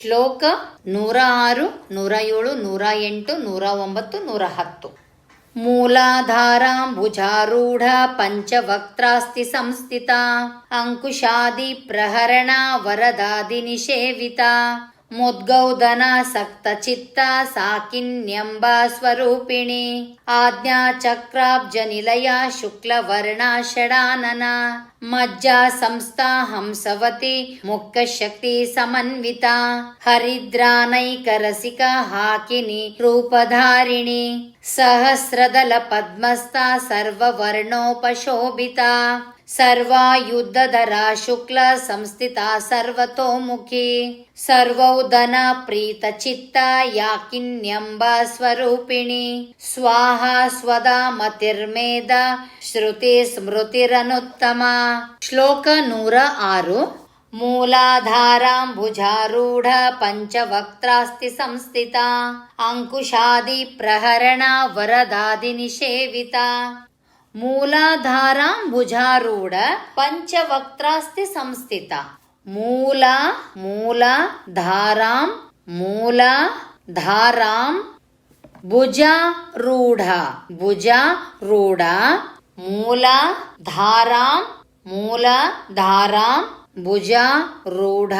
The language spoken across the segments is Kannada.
ಶ್ಲೋಕ 106, 107, 108, 109, 110. ಮೂಲಾಧಾರಾಂಬುಜಾರೂಢ ಪಂಚವಕ್ತ್ರಾಸ್ತಿ ಸಂಸ್ಥಿತಾ ಅಂಕುಶಾದಿ ಪ್ರಹರಣ ವರದಾದಿ ನಿಷೇವಿತಾ ಮುದ್ಗೌದನಾಸಕ್ತ ಚಿತ್ತ ಸಾಕಿನ್ಯಂಬ ಸ್ವರೂಪಿಣಿ ಆಜ್ಞಾ ಚಕ್ರಾಬ್ಜ ನಿಲಯ ಶುಕ್ಲವರ್ಣ ಷಡಾನನ ಮಜ್ಜಾ ಸಂಸ್ಥಾ ಹಂಸವತಿ ಮುಖ್ಯ ಶಕ್ತಿ ಸಮನ್ವಿತಾ ಹರಿದ್ರಾನೈಕರಸಿಕ ಹಾಕಿನಿ ರೂಪಧಾರಿಣಿ ಸಹಸ್ರದಲ ಪದ್ಮಸ್ಥಾ ಸರ್ವವರ್ಣೋಪಶೋಭಿತಾ ಸರ್ವಾಯುಧಧರಾ ಶುಕ್ಲ ಸಂಸ್ಥಿತಾ ಸರ್ವತೋಮುಖಿ ಸರ್ವೌದನ ಪ್ರೀತ ಚಿತ್ತ ಯಾಕಿನ್ಯಂಬ ಸ್ವರೂಪಿಣಿ ಸ್ವಾಹಾ ಸ್ವದಾ ಮತಿರ್ಮೇಧ ಶ್ರುತಿ ಸ್ಮೃತಿರನುತ್ತಮ. ಶ್ಲೋಕ 106. ಮೂಲಾಧಾರಾಂಬುಜಾರೂಢ ಪಂಚವಕ್ತ್ರಾಸ್ತಿ ಸಂಸ್ಥಿತಾ ಅಂಕುಶಾದಿ ಪ್ರಹರಣ ವರದಾದಿ ನಿಷೇವಿತಾ ಮೂಲಾಧಾರಾಂಬುಜಾರೂಢ ಪಂಚವಕ್ತ್ರಾಸ್ತಿ ಸಂಸ್ಥಿತಾ ಮೂಲಾಧಾರಾಂ ಭುಜಾರೂಢ ಮೂಲಾಧಾರಾಂ ಭುಜಾರೂಢ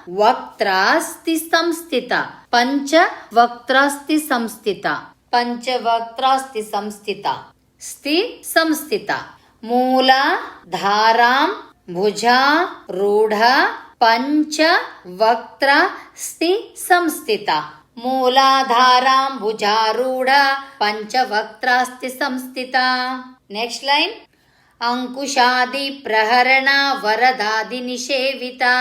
ಪಂಚವಕ್ತ್ರಾಸ್ತಿ ಸಂಸ್ಥಿತಾ ಮೂಲಾಧಾರಾಂ ಭುಜಾರೂಢ ಪಂಚವಕ್ತ್ರಾಸ್ತಿ ಸಂಸ್ಥಿತಾ ಮೂಲಾಧಾರಾಂ ಭುಜಾರೂಢ ಪಂಚವಕ್ತ್ರಾಸ್ತಿ ಸಂಸ್ಥಿತಾ. Next line. ಅಂಕುಶಾದಿ ಪ್ರಹರಣ ವರದಾದಿ ನಿಷೇವಿತಾ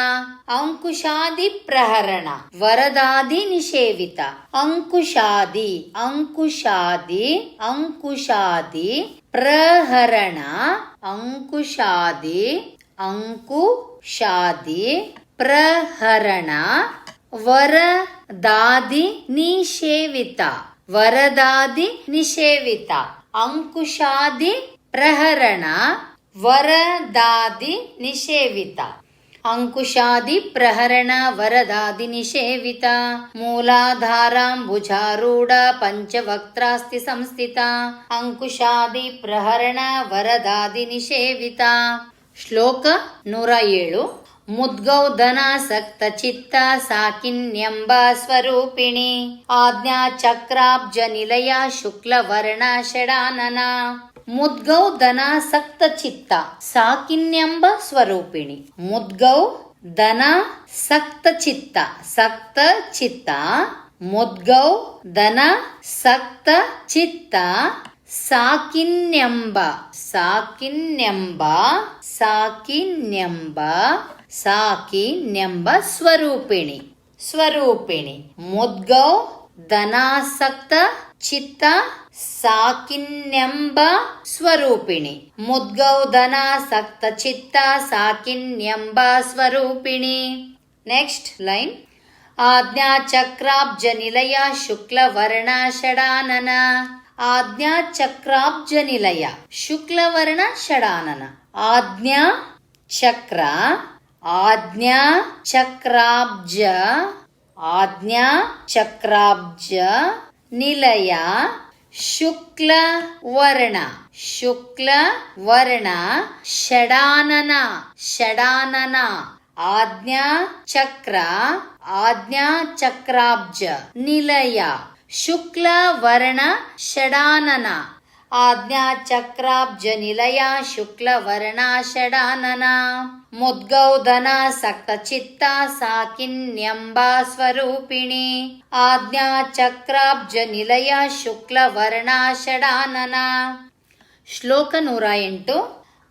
ಅಂಕುಶಾದಿ ಪ್ರಹರಣ ವರದಾದಿ ನಿಷೇವಿತಾ ಅಂಕುಶಾದಿ ಪ್ರಹರಣ ಅಂಕುಶಾದಿ ಪ್ರಹರಣ ವರದಾದಿ ನಿಷೇವಿತಾ ಅಂಕುಶಾದಿ ಪ್ರಹರಣ ವರದಾದಿ ನಿಷೇವಿತಾ ಅಂಕುಶಾದಿ ಪ್ರಹರಣ ವರದಾದಿ ನಿಷೇವಿತಾ ಮೂಲಾಧಾರಾಂಬುಜಾರೂಢ ಪಂಚವಕ್ತ್ರಾಸ್ತಿ ಸಂಸ್ಥಿತಾ ಅಂಕುಶಾದಿ ಪ್ರಹರಣ ವರದಾದಿ ನಿಷೇವಿತಾ. ಶ್ಲೋಕ 107. ಮುದ್ಗೌದನಾಸಕ್ತ ಚಿತ್ತ ಸಾಕಿನ್ಯಂಬ ಸ್ವರೂಪಿಣಿ ಆಜ್ಞಾ ಚಕ್ರಾಬ್ಜ ನಿಲಯ ಶುಕ್ಲವರ್ಣ ಷಡಾನನ ಮುದ್ಗೌದನಾಸಕ್ತ ಚಿತ್ತ ಸಾಕಿನ್ಯಂಬ ಸ್ವರೂಪಿಣಿ ಮುದ್ಗೌದನಾಸಕ್ತ ಚಿತ್ತ ಮುದ್ಗೌದನಾಸಕ್ತ ಚಿತ್ತ ಸಾಕಿನ್ಯಂಬ ಸ್ವರೂಪಿಣಿ ಮುದ್ಗೌದನಾಸಕ್ತ ಚಿತ್ತ ಸಾಕಿನ್ಯಂಬ ಸ್ವರೂಪಿಣಿ. Next line. ಆಜ್ಞಾ ಚಕ್ರಾಬ್ಜ ನಿಲಯ ಶುಕ್ಲವರ್ಣ ಷಡಾನನ ಆಜ್ಞಾ ಚಕ್ರಾಬ್ಜ ನಿಲಯ ಶುಕ್ಲವರ್ಣ ಷಡಾನನ ಆಜ್ಞಾ ಚಕ್ರಾಬ್ಜ ನಿಲಯ ಶುಕ್ಲವರ್ಣ ಷಡಾನನ ಆಜ್ಞಾ ಚಕ್ರಾಬ್ಜ ನಿಲಯ ಶುಕ್ಲವರ್ಣ ಷಡಾನನ ಮುದ್ಗೌದನಾಸಕ್ತ ಚಿತ್ತ ಸಾಕಿನ್ಯಂಬ ಸ್ವರೂಪಿಣಿ ಆಜ್ಞಾ ಚಕ್ರಾಬ್ಜ ನಿಲಯ ಶುಕ್ಲವರ್ಣ ಷಡಾನನ. ಶ್ಲೋಕ 108.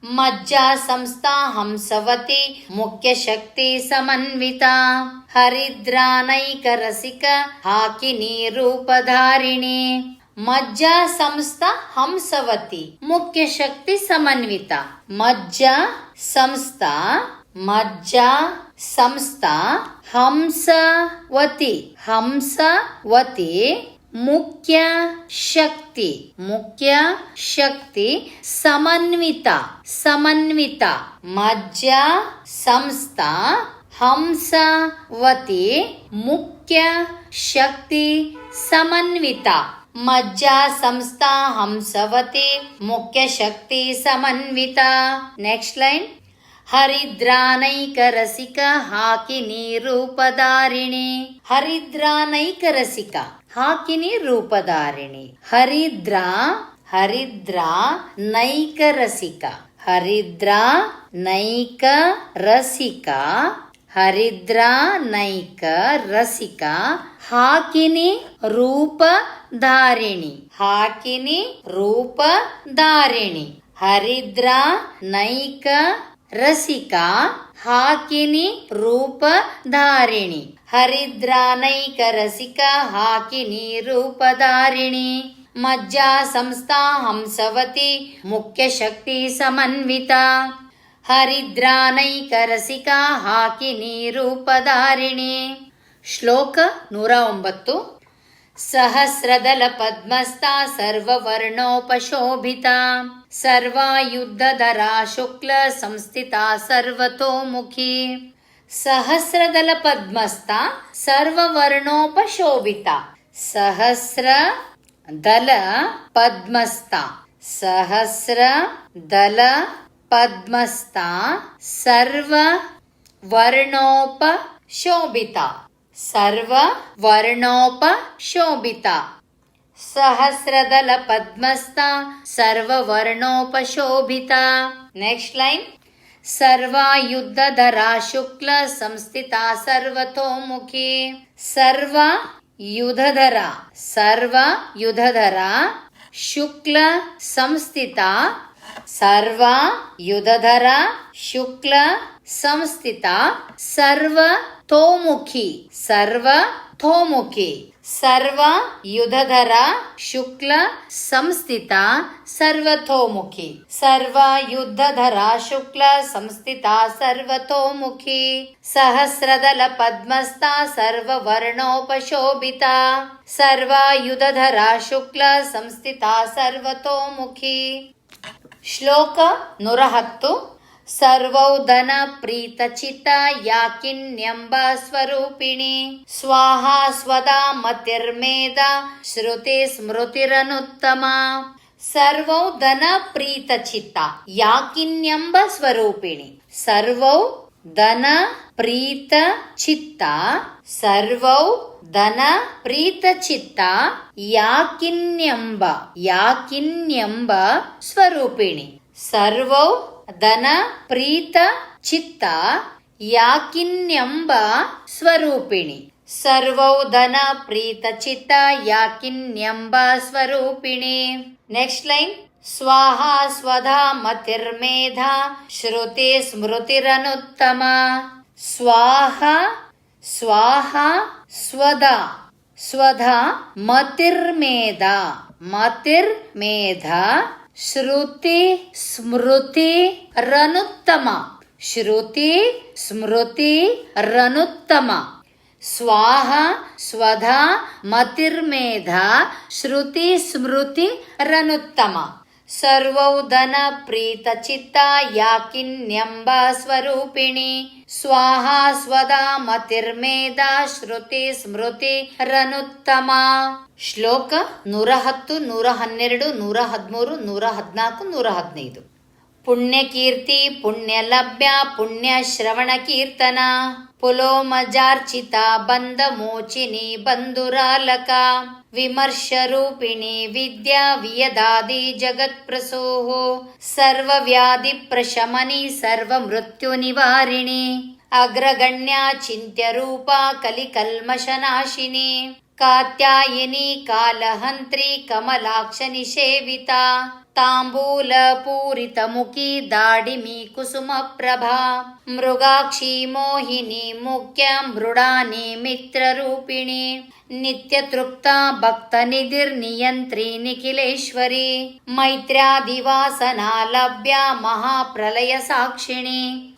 ಮಜ್ಜಾ ಸಂಸ್ಥಾ ಹಂಸವತಿ ಮುಖ್ಯ ಶಕ್ತಿ ಸಮನ್ವಿತಾ ಹರಿದ್ರಾನೈಕರಸಿಕ ಹಾಕಿನಿ ರೂಪಧಾರಿಣಿ ಮಜ್ಜಾ ಸಂಸ್ಥಾ ಹಂಸವತಿ ಮುಖ್ಯ ಶಕ್ತಿ ಸಮನ್ವಿತಾ ಮಜ್ಜಾ ಸಂಸ್ಥಾ ಹಂಸವತಿ ಮುಖ್ಯ ಶಕ್ತಿ ಸಮನ್ವಿತ ಮಜ್ಜ ಸಂಸ್ಥಾ ಹಂಸವತಿ ಮುಖ್ಯ ಶಕ್ತಿ ಸಮನ್ವಿತ ಮಜ್ಜಾ ಸಂಸ್ಥಾ ಹಂಸವತಿ ಮುಖ್ಯ ಶಕ್ತಿ ಸಮನ್ವಿತ. Next line. ಹರಿದ್ರಾನೈಕ ರಸಿಕ ಹಾಕಿನಿ ರೂಪಧಾರಿಣಿ. ಹರಿದ್ರಾನೈಕ ರಸಿಕ ಹಾಕಿನಿ ರೂಪಧಾರಿಣಿ. ಹರಿದ್ರ ನೈಕ ರಸಿಕ ಹಾಕಿನಿ ರೂಪಧಾರಿಣಿ. ಹರಿದ್ರ ನೈಕ ರಸಿಕ ಹಾಕಿನಿ ರೂಪಧಾರಿಣಿ. ಹರಿದ್ರಾನೈಕ ರಸಿಕ ಹಾಕಿನಿ ರೂಪಧಾರಿಣಿ. ಮಜ್ಜಾ ಸಂಸ್ಥಾ ಹಂಸವತಿ ಮುಖ್ಯ ಶಕ್ತಿ ಸಮನ್ವಿತ. ಹರಿದ್ರಾನೈಕ ರಸಿಕ ಹಾಕಿನಿ ರೂಪಧಾರಿಣಿ. ಶ್ಲೋಕ 109. ಸಹಸ್ರದಲ ಪದ್ಮಸ್ಥಾ ಸರ್ವವರ್ಣೋಪಶೋಭಿತಾ ಸರ್ವಾಯುಧಧರಾ ಶುಕ್ಲ ಸಂಸ್ಥಿತಾ ಸರ್ವತೋಮುಖಿ. ಸಹಸ್ರದಲ ಪದ್ಮಸ್ಥಾ ಸರ್ವವರ್ಣೋಪಶೋಭಿತಾ. ಸಹಸ್ರದಲ ಪದ್ಮಸ್ಥಾ ಸರ್ವವರ್ಣೋಪಶೋಭಿತಾ. ಸಹಸ್ರದಲ ಪದ್ಮಸ್ಥಾ ಸರ್ವವರ್ಣೋಪಶೋಭಿತಾ. Next line. ಸರ್ವಾಯುಧಧರಾ ಶುಕ್ಲ ಸಂಸ್ಥಿತಾ ಸರ್ವತೋಮುಖಿ. ಸರ್ವಯುಧಧರಾ ಶುಕ್ಲ ಸಂಸ್ಥಿತಾ ಸರ್ವತೋಮುಖಿ. ಸರ್ವಯುಧಧರಾ ಶುಕ್ಲ ಸಂಸ್ಥಿತಾ ಸರ್ವತೋಮುಖಿ. ಸರ್ವಯುಧಧರಾ ಶುಕ್ಲ ಸಂಸ್ಥಿತಾ ಸರ್ವತೋಮುಖಿ. ಸಹಸ್ರದಲ ಪದ್ಮಸ್ಥಾ ಸರ್ವವರ್ಣೋಪಶೋಭಿತಾ ಸರ್ವಾಯುಧಧರಾ ಶುಕ್ಲ ಸಂಸ್ಥಿತಾ ಸರ್ವತೋಮುಖಿ. ಶ್ಲೋಕ 110. ಸರ್ವೌಧನ ಪ್ರೀತ ಚಿತ್ತ ಯಾಕಿನ್ಯಂಬ ಸ್ವರೂಪಿಣಿ. ಸ್ವಾಹಾ ಸ್ವದಾ ಮತಿರ್ಮೇಧ ಶ್ರುತಿ ಸ್ಮೃತಿರನುತ್ತಮ. ಸರ್ವೌಧನ ಪ್ರೀತ ಚಿತ್ತ ಯಾಕಿನ್ಯಂಬ ಸ್ವರೂಪಿಣಿ. ಸರ್ವೌಧನ ಪ್ರೀತ ಚಿತ್ತ ಯಾಕಿನ್ಯಂಬ ಸ್ವರೂಪಿಣಿ. ಸರ್ವೌಧನ ಪ್ರೀತ ಚಿತ್ತ ಯಾಕಿನ್ಯಂಬ ಸ್ವರೂಪಿಣಿ. ಸರ್ವೌಧನ ಪ್ರೀತ ಚಿತ್ತ ಯಾಕಿನ್ಯಂಬ ಸ್ವರೂಪಿಣಿ. Next line. ಸ್ವಾಹಾ ಸ್ವಧಾ ಮತಿರ್ಮೇಧ ಶ್ರುತಿ ಸ್ಮೃತಿರನುತ್ತಮ. ಸ್ವಾಹಾ ಸ್ವಧಾ ಮತಿರ್ಮೇಧ ಶ್ರುತಿ ಸ್ಮೃತಿರನುತ್ತಮ. ಸ್ವಾಹಾ ಸ್ವಧಾ ಮತಿರ್ಮೇಧ ಶ್ರುತಿ ಸ್ಮೃತಿರನುತ್ತಮ. ಸರ್ವೌಧನ ಪ್ರೀತ ಚಿತ್ತ ಯಾಕಿನ್ಯಂಬ ಸ್ವರೂಪಿಣಿ. ಸ್ವಾಹಾ ಸ್ವಧಾ ಮತಿರ್ಮೇಧ ಶ್ರುತಿ ಸ್ಮೃತಿರನುತ್ತಮ. ಶ್ಲೋಕ 110, 112, 113, 114, 115. ಪುಣ್ಯಕೀರ್ತಿ ಪುಣ್ಯಲಭ್ಯ ಪುಣ್ಯ ಶ್ರವಣ ಕೀರ್ತನ ಪುಲೋಮಜಾರ್ಚಿತ ಬಂಧ ಮೋಚಿನಿ ಬಂಧುರಾಲಕ ವಿಮರ್ಶ ರೂಪಿಣಿ ವಿದ್ಯಾ ವಿಯದಾದಿ ಜಗತ್ಪ್ರಸೂಃ ಸರ್ವವ್ಯಾಧಿ ಪ್ರಶಮನಿ ಸರ್ವ ಮೃತ್ಯು ನಿವಾರಿಣಿ ಅಗ್ರಗಣ್ಯ ಚಿಂತ್ಯ ರೂಪ ಕಲಿಕಲ್ಮಷನಾಶಿನಿ ಕಾತ್ಯಾಯಿನಿ ಕಾಲಹಂತ್ರಿ ಕಮಲಾಕ್ಷ ನಿಷೇವಿತಾ ತಾಂಬೂಲ ಪೂರಿತ ಮುಖಿ ದಾಡಿಮಿ ಕುಸುಮ ಪ್ರಭಾ ಮೃಗಾಕ್ಷಿ ಮೋಹಿನಿ ಮುಖ್ಯ ಮೃಡಾನಿ ಮಿತ್ರ ರೂಪಿಣಿ ನಿತ್ಯ ತೃಪ್ತ ಭಕ್ತ ನಿಧಿರ್ ನಿಯಂತ್ರಿ ನಿಖಿಲೇಶ್ವರಿ ಮೈತ್ರ್ಯಾದಿವಾಸನಾ ಲಭ್ಯ ಮಹಾಪ್ರಲಯ ಸಾಕ್ಷಿಣಿ.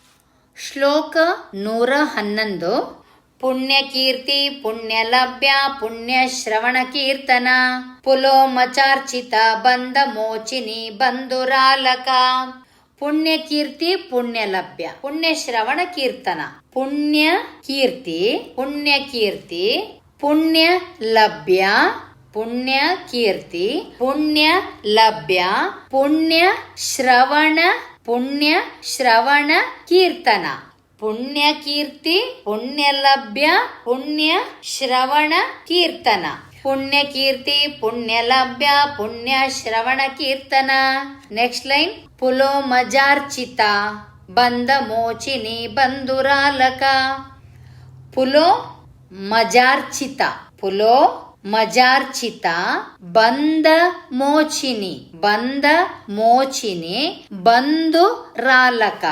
ಶ್ಲೋಕ 111. ಪುಣ್ಯಕೀರ್ತಿ ಪುಣ್ಯಲಭ್ಯ ಪುಣ್ಯಶ್ರವಣಕೀರ್ತನ ಪುಲೋಮಚಾರ್ಚಿತ ಬಂಧ ಮೋಚಿನಿ ಬಂಧುರಾಲಕ. ಪುಣ್ಯಕೀರ್ತಿ ಪುಣ್ಯಲಭ್ಯ ಪುಣ್ಯಶ್ರವಣ ಕೀರ್ತನ. ಪುಣ್ಯಕೀರ್ತಿ ಪುಣ್ಯಕೀರ್ತಿ ಪುಣ್ಯಲಭ್ಯ ಪುಣ್ಯಕೀರ್ತಿ ಪುಣ್ಯಲಭ್ಯ ಪುಣ್ಯಶ್ರವಣ ಕೀರ್ತನ. ಪುಣ್ಯಕೀರ್ತಿ ಪುಣ್ಯಲಭ್ಯ ಪುಣ್ಯಶ್ರವಣ ಕೀರ್ತನ. ಪುಣ್ಯಕೀರ್ತಿ ಪುಣ್ಯಲಭ್ಯ ಪುಣ್ಯಶ್ರವಣ ಕೀರ್ತನ. ನೆಕ್ಸ್ಟ್ ಲೈನ್ ಪುಲೋಮಜಾರ್ಚಿತ ಬಂಧ ಮೋಚಿನಿ ಬಂಧುರಾಲಕ. ಪುಲೋ ಮಜಾರ್ಚಿತ ಪುಲೋ ಮಜಾರ್ಚಿತ ಬಂಧ ಮೋಚಿನಿ ಬಂಧುರಾಲಕ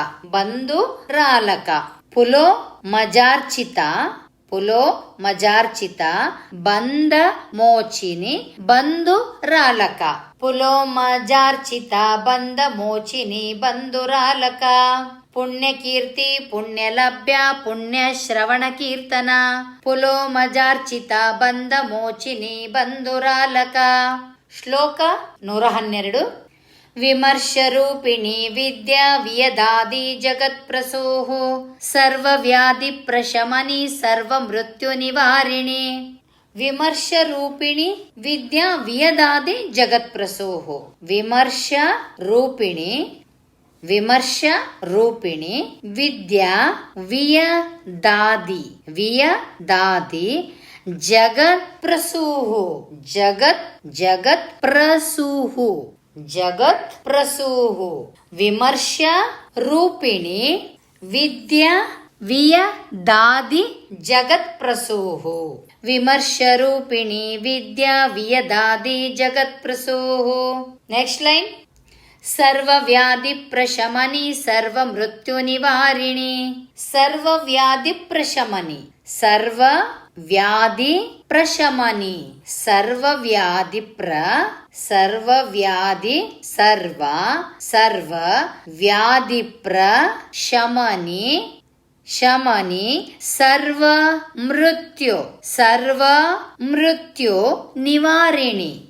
ಪುಲೋ ಮಜಾರ್ಚಿತ ಬಂಧ ಮೋಚಿನಿ ಬಂಧುರಾಲಕ. ಪುಲೋಮಜಾರ್ಚಿತ ಬಂಧ ಮೋಚಿನಿ ಬಂಧುರಾಲಕ. ಪುಣ್ಯಕೀರ್ತಿ ಪುಣ್ಯಲಭ್ಯ ಪುಣ್ಯಶ್ರವಣ ಕೀರ್ತನ. ಪುಲೋಮಜಾರ್ಚಿತ ಬಂಧ ಮೋಚಿನಿ ಬಂಧುರಾಲಕ. ಶ್ಲೋಕ 112. ವಿಮರ್ಶರೂಪಿಣಿ ವಿದ್ಯಾ ವಿಯದಾದಿ ಜಗತ್ಪ್ರಸೂಃ ಸರ್ವವ್ಯಾಧಿ ಪ್ರಶಮನಿ ಸರ್ವಮೃತ್ಯು ನಿವಾರಿಣಿ. ವಿಮರ್ಶರೂಪಿಣಿ ವಿದ್ಯಾ ವಿಯದಾದಿ ಜಗತ್ಪ್ರಸೂಃ. ವಿಮರ್ಶ ರೂಪಿಣಿ ವಿದ್ಯಾ ವಿಯದಾದಿ ಜಗತ್ಪ್ರಸೂಃ. ವಿಮರ್ಶ ರೂಪಿಣಿ ವಿದ್ಯಾ ವಿಯದಾದಿ ಜಗತ್ಪ್ರಸೂಃ. ವಿಮರ್ಶ ರೂಪಿಣಿ ವಿದ್ಯಾ ವಿಯದಾದಿ ಜಗತ್ಪ್ರಸೂಃ. ನೆಕ್ಸ್ಟ್ ಲೈನ್ ಸರ್ವವ್ಯಾಧಿ ಪ್ರಶಮನಿ ಸರ್ವಮೃತ್ಯು ನಿವಾರಿಣಿ. ಸರ್ವವ್ಯಾಧಿ ಪ್ರಶಮನಿ ಸರ್ವವ್ಯಾಧಿ ಶಮನಿ ಸರ್ವಮೃತ್ಯು ನಿವಾರಿಣಿ.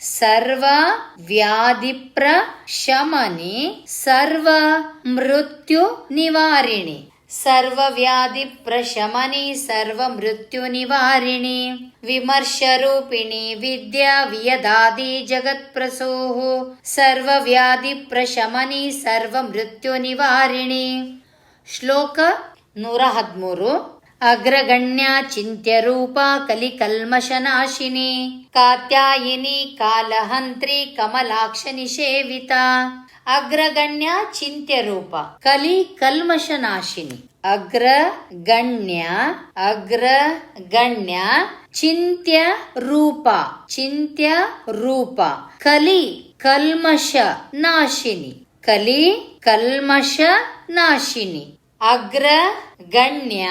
ಸರ್ವವ್ಯಾಧಿ ಪ್ರಶಮನಿ ಸರ್ವಮೃತ್ಯು ನಿವಾರಿಣಿ. ಸರ್ವವ್ಯಾಧಿ ಪ್ರಶಮನಿ ಸರ್ವಮೃತ್ಯು ನಿವಾರಿಣಿ. ವಿಮರ್ಶರೂಪಿಣಿ ವಿದ್ಯಾ ವಿಯದಾದಿ ಜಗತ್ಪ್ರಸೂಃ ಸರ್ವವ್ಯಾಧಿ ಪ್ರಶಮನಿ ಸರ್ವಮೃತ್ಯು ನಿವಾರಿಣಿ. ಶ್ಲೋಕ 113. ಅಗ್ರಗಣ್ಯ ಚಿಂತ್ಯ ರೂಪ ಕಲಿಕಲ್ಮಷನಾಶಿನಿ ಕಾತ್ಯಾಯಿನಿ ಕಾಲಹಂತ್ರಿ ಕಮಲಾಕ್ಷ ನಿಷೇವಿತ. ಅಗ್ರಗಣ್ಯ ಚಿಂತ್ಯ ರೂಪ ಕಲಿ ಕಲ್ಮಷನಾಶಿನಿ. ಅಗ್ರಗಣ್ಯ ಚಿಂತ್ಯ ರೂಪ ಕಲಿ ಕಲ್ಮಷ ನಾಶಿನಿ. ಅಗ್ರಗಣ್ಯ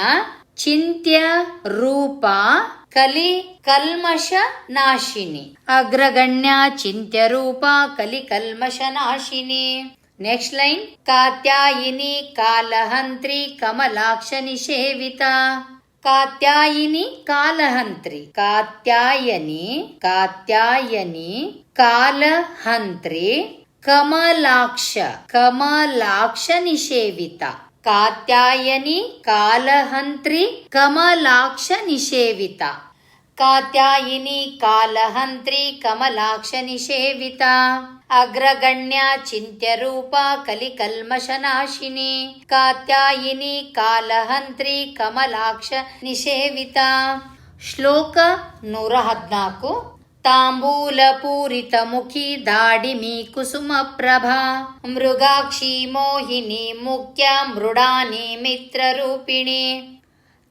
ಚಿಂತ್ಯ ರೂಪ ಕಲಿ ಕಲ್ಮಷ ನಾಶಿನಿ. ಅಗ್ರಗಣ್ಯ ಚಿಂತ್ಯ ರೂಪ ಕಲಿ ಕಲ್ಮಷ ನಾಶಿನಿ. ನೆಕ್ಸ್ಟ್ ಲೈನ್ ಕಾತ್ಯಾಯಿನಿ ಕಾಲಹಂತ್ರಿ ಕಮಲಾಕ್ಷ ನಿಷೇವಿತ. ಕಾತ್ಯಾಯಿನಿ ಕಾಲಹಂತ್ರಿ ಕಾತ್ಯಾಯನಿ ಕಾಲಹಂತ್ರಿ ಕಮಲಾಕ್ಷ ನಿಷೇವಿತ. ಕಾತ್ಯಾಯನಿ ಕಾಲಹಂತ್ರಿ ಕಮಲಾಕ್ಷ ನಿಷೇವಿತ. ಕಾತ್ಯಾಯಿನಿ ಕಾಲಹಂತ್ರಿ ಕಮಲಾಕ್ಷ ನಿಷೇವಿತ. ಅಗ್ರಗಣ್ಯ ಚಿಂತ್ಯ ರೂಪ ಕಲಿ ಕಲ್ಮಷ ನಾಶಿನಿ ಕಾತ್ಯಾಯಿನಿ ಕಾಲಹಂತ್ರಿ ಕಮಲಾಕ್ಷ ನಿಷೇವಿತ. ಶ್ಲೋಕ 114. ತಾಂಬೂಲ ಪೂರಿತ ಮುಖಿ ದಾಡಿಮಿ ಕುಸುಮ ಪ್ರಭಾ ಮೃಗಾಕ್ಷಿ ಮೋಹಿನಿ ಮುಖ್ಯ ಮೃಡಾನಿ ಮಿತ್ರ ರೂಪಿಣಿ.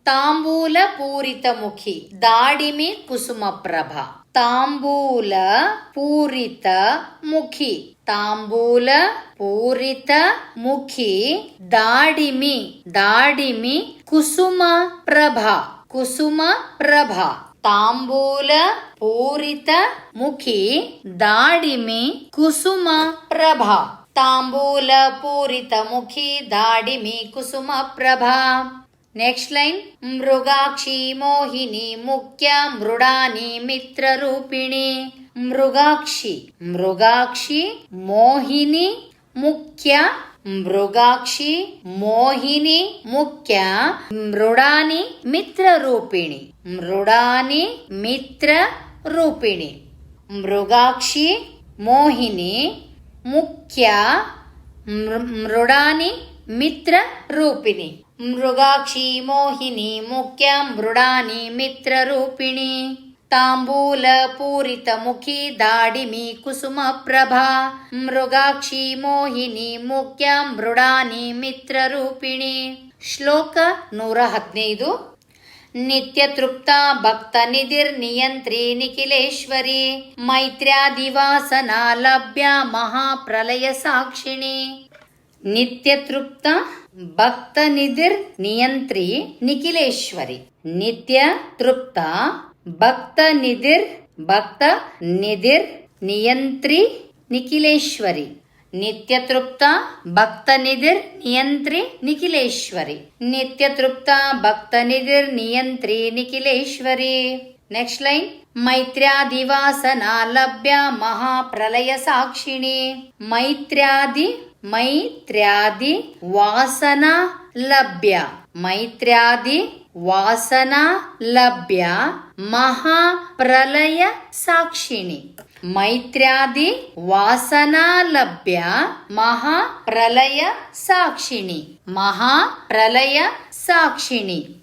ತಾಂಬೂಲ ಪೂರಿತ ಮುಖಿ ದಾಡಿಮಿ ಕುಸುಮ ಪ್ರಭಾ. ತಾಂಬೂಲ ಪೂರಿತ ಮುಖಿ ದಾಡಿಮಿ ಕುಸುಮ ಪ್ರಭಾ. ತಾಂಬೂಲ ಪೂರಿತ ಮುಖಿ ದಾಡಿಮಿ ಕುಸುಮ ಪ್ರಭಾ. ತಾಂಬೂಲ ಪೂರಿತ ಮುಖಿ ದಾಡಿಮಿ ಕುಸುಮ ಪ್ರಭಾ. ನೆಕ್ಸ್ಟ್ ಲೈನ್ ಮೃಗಾಕ್ಷಿ ಮೋಹಿನಿ ಮುಖ್ಯ ಮೃಡಾನಿ ಮಿತ್ರ ರೂಪಿಣಿ. ಮೃಗಾಕ್ಷಿ ಮೃಗಾಕ್ಷಿ ಮೋಹಿನಿ ಮುಖ್ಯ ಮೃಗಾಕ್ಷಿ ಮೋಹಿನಿ ಮುಖ್ಯ ಮೃಡಾನಿ ಮಿತ್ರ ರೂಪಿಣಿ. ಮೃಡಾನಿ ಮಿತ್ರ ರೂಪಿಣಿ. ಮೃಗಾಕ್ಷಿ ಮೋಹಿನಿ ಮುಖ್ಯ ಮೃಡಾನಿ ಮಿತ್ರ ರೂಪಿಣಿ. ಮೃಗಾಕ್ಷಿ ಮೋಹಿನಿ ಮುಖ್ಯ ಮೃಡಾನಿ ಮಿತ್ರ ರೂಪಿಣಿ. ತಾಂಬೂಲ ಪೂರಿತ ಮುಖಿ ದಾಡಿಮಿ ಕುಸುಮ ಪ್ರಭಾ. ಮೃಗಾಕ್ಷಿ ಮೋಹಿನಿ ಮುಖ್ಯ ಮೃಡಾನಿ ಮಿತ್ರ ರೂಪಿಣಿ. ಶ್ಲೋಕ 115. ನಿತ್ಯ ತೃಪ್ತ ಭಕ್ತ ನಿಧಿರ್ ನಿಯಂತ್ರಿ ನಿಖಿಲೇಶ್ವರಿ. ಮೈತ್ರ್ಯಾದಿವಾಸನ ಲಭ್ಯ ಮಹಾಪ್ರಲಯ ಸಾಕ್ಷಿಣಿ. ನಿತ್ಯ ತೃಪ್ತ ಭಕ್ತ ನಿಧಿರ್ ನಿಯಂತ್ರಿ ನಿಖಿಲೇಶ್ವರಿ. ನಿತ್ಯ ತೃಪ್ತ ಭಕ್ತ ನಿಧಿರ್ ನಿಯಂತ್ರಿ ನಿಖಿಲೇಶ್ವರಿ. ನಿತ್ಯ ತೃಪ್ತ ಭಕ್ತ ನಿಧಿರ್ ನಿಯಂತ್ರಿ ನಿಖಿಲೇಶ್ವರಿ. ನಿತ್ಯ ತೃಪ್ತ ಭಕ್ತ ನಿಧಿರ್ ನಿಯಂತ್ರಿ ನಿಖಿಲೇಶ್ವರಿ. ನೆಕ್ಸ್ಟ್ ಲೈನ್ ಮೈತ್ರ್ಯಾದಿವಾಸನ ಲಭ್ಯ ಮಹಾಪ್ರಲಯ ಸಾಕ್ಷಿಣಿ. ಮೈತ್ರ್ಯಾದಿ ವಾಸನ ಲಭ್ಯ. ಮೈತ್ರ್ಯಾದಿ ವಾಸನ ಲಭ್ಯ ಮಹಾಪ್ರಲಯ ಸಾಕ್ಷಿಣಿ. ಮೈತ್ರ್ಯಾದಿ ವಾಸನಾ ಲಭ್ಯ ಮಹಾಪ್ರಲಯ ಸಾಕ್ಷಿಣಿ. ಮಹಾಪ್ರಲಯ ಸಾಕ್ಷಿಣಿ.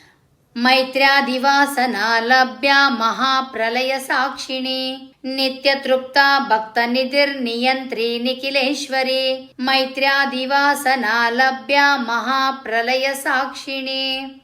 ಮೈತ್ರ್ಯಾದಿವಾಸನ ಲಭ್ಯ ಮಹಾಪ್ರಲಯ ಸಾಕ್ಷಿಣಿ. ನಿತ್ಯ ತೃಪ್ತ ಭಕ್ತ ನಿಧಿರ್ ನಿಯಂತ್ರಿ ನಿಖಿಲೇಶ್ವರಿ. ಮೈತ್ರ್ಯಾದಿವಾಸನ ಲಭ್ಯ ಮಹಾಪ್ರಲಯ ಸಾಕ್ಷಿಣಿ.